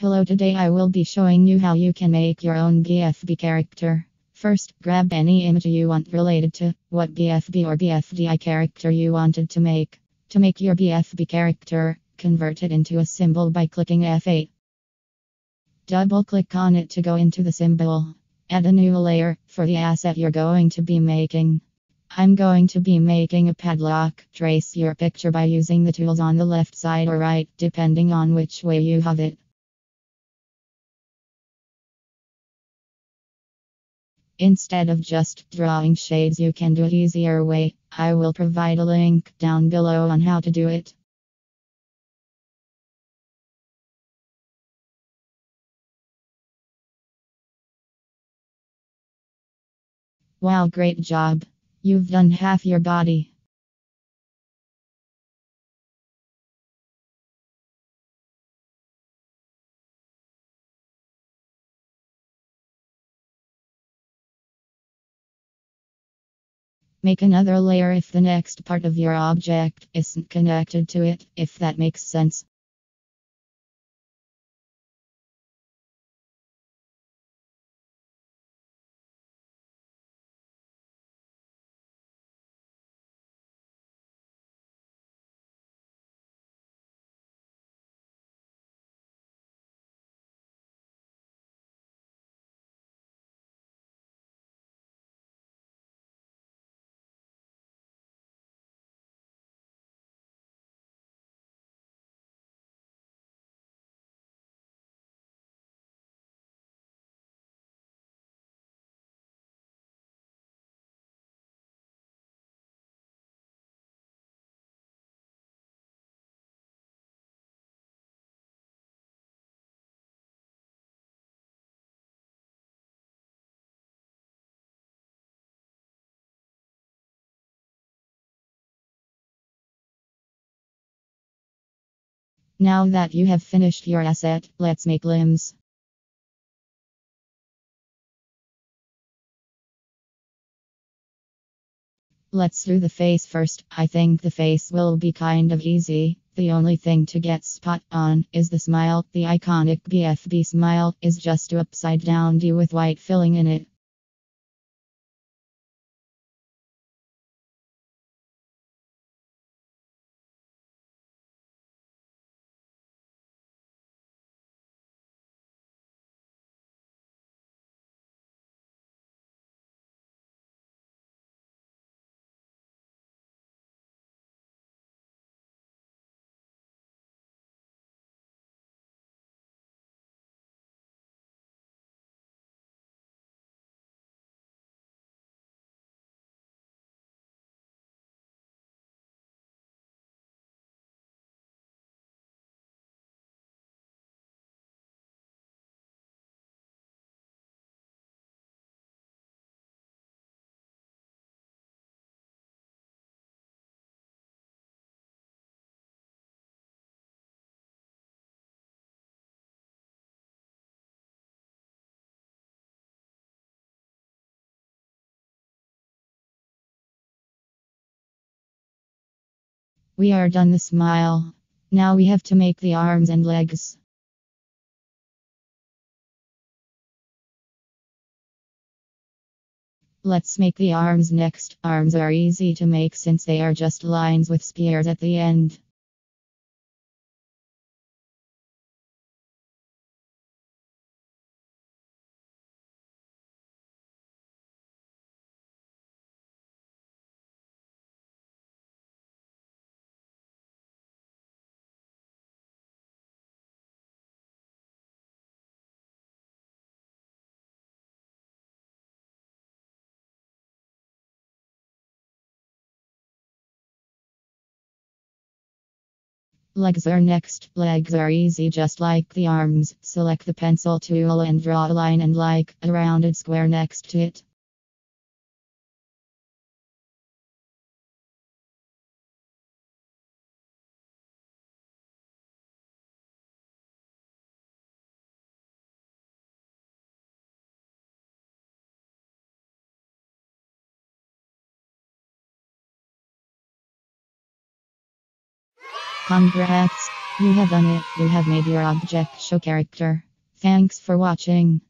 Hello, today I will be showing you how you can make your own BFB character. First, grab any image you want related to what BFB or BFDI character you wanted to make. To make your BFB character, convert it into a symbol by clicking F8. Double click on it to go into the symbol. Add a new layer for the asset you're going to be making. I'm going to be making a padlock. Trace your picture by using the tools on the left side or right, depending on which way you have it. Instead of just drawing shades, you can do it easier way. I will provide a link down below on how to do it. Wow, great job. You've done half your body. Make another layer if the next part of your object isn't connected to it, if that makes sense. Now that you have finished your asset, let's make limbs. Let's do the face first. I think the face will be kind of easy. The only thing to get spot on is the smile. The iconic BFB smile is just an upside down D with white filling in it. We are done the smile. Now we have to make the arms and legs. Let's make the arms next. Arms are easy to make since they are just lines with spears at the end. Legs are next. Legs are easy just like the arms. Select the pencil tool and draw a line and like a rounded square next to it. Congrats! You have done it. You have made your object show character. Thanks for watching.